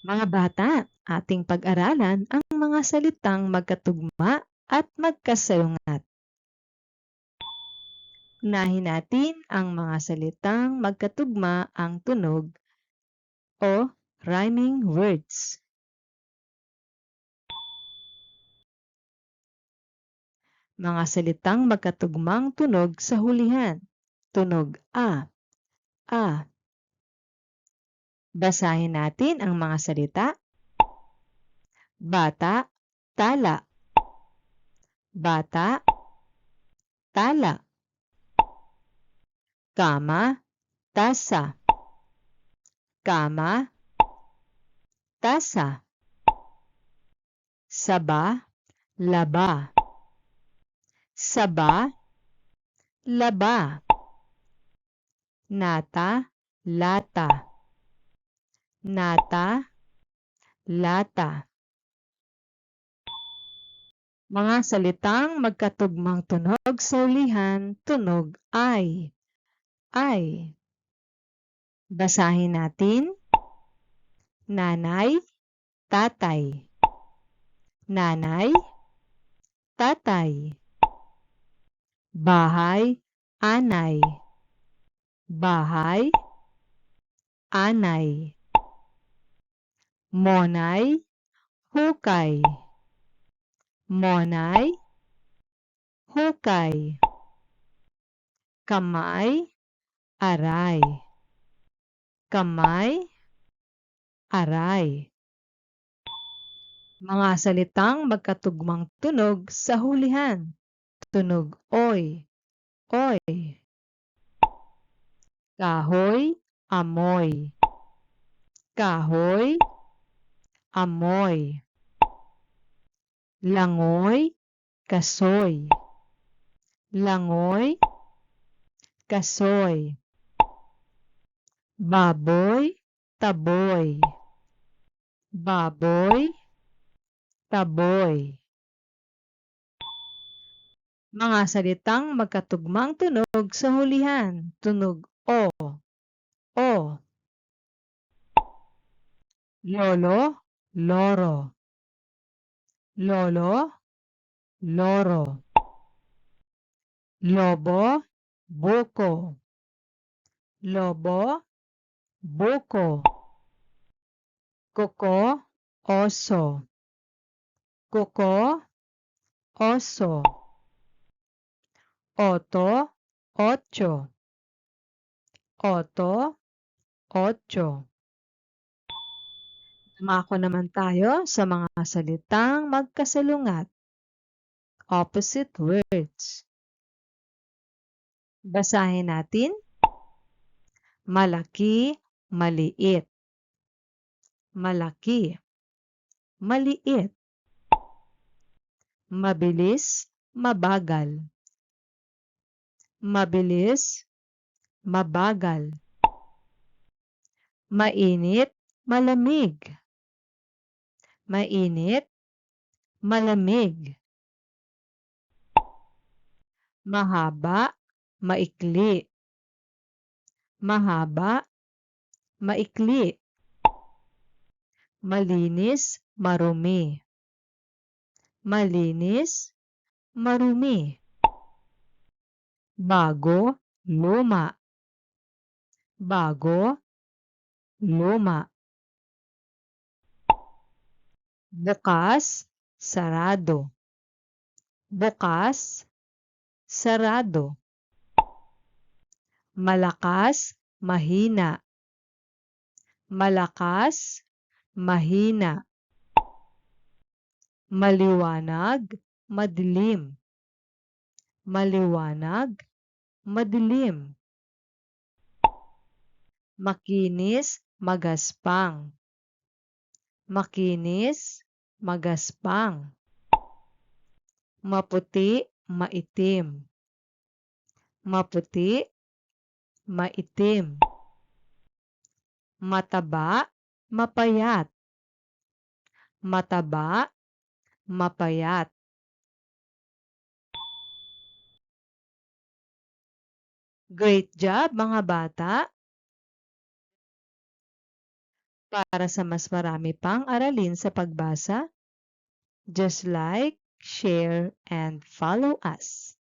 Mga bata, ating pag-aralan ang mga salitang magkatugma at magkasalungat. Unahin natin ang mga salitang magkatugma ang tunog o rhyming words. Mga salitang magkatugmang tunog sa hulihan. Tunog A. A. Basahin natin ang mga salita. Bata, tala. Bata, tala. Kama, tasa. Kama, tasa. Saba, laba. Saba, laba. Nata, lata. Nata, lata. Mga salitang magkatugmang tunog sa hulihan, tunog ay. Ay. Basahin natin. Nanay, tatay. Nanay, tatay. Bahay, anay. Bahay, anay. Monay, hukay. Monay, hukay. Kamay, aray. Kamay, aray. Mga salitang magkatugmang tunog sa hulihan. Tunog oy. Oy. Kahoy, amoy. Kahoy, amoy. Langoy, kasoy. Langoy, kasoy. Baboy, taboy. Baboy, taboy. Mga salitang magkatugmang tunog sa hulihan. Tunog o. O. Lolo, loro. Lolo, loro. Lobo, buko. Lobo, buko. Kuko, oso. Kuko, oso. Oto, ocho. Oto, ocho. Dumako naman tayo sa mga salitang magkasalungat. Opposite words. Basahin natin. Malaki, maliit. Malaki, maliit. Mabilis, mabagal. Mabilis, mabagal. Mainit, malamig. Mainit, malamig. Mahaba, maikli. Mahaba, maikli. Malinis, marumi. Malinis, marumi. Bago, luma. Bago, luma. Bukas, sarado. Bukas, sarado. Malakas, mahina. Malakas, mahina. Maliwanag, madilim. Maliwanag, madilim. Makinis, magaspang. Makinis, magaspang. Maputi, maitim. Maputi, maitim. Mataba, mapayat. Mataba, mapayat. Great job mga bata! Para sa mas marami pang aralin sa pagbasa, just like, share, and follow us.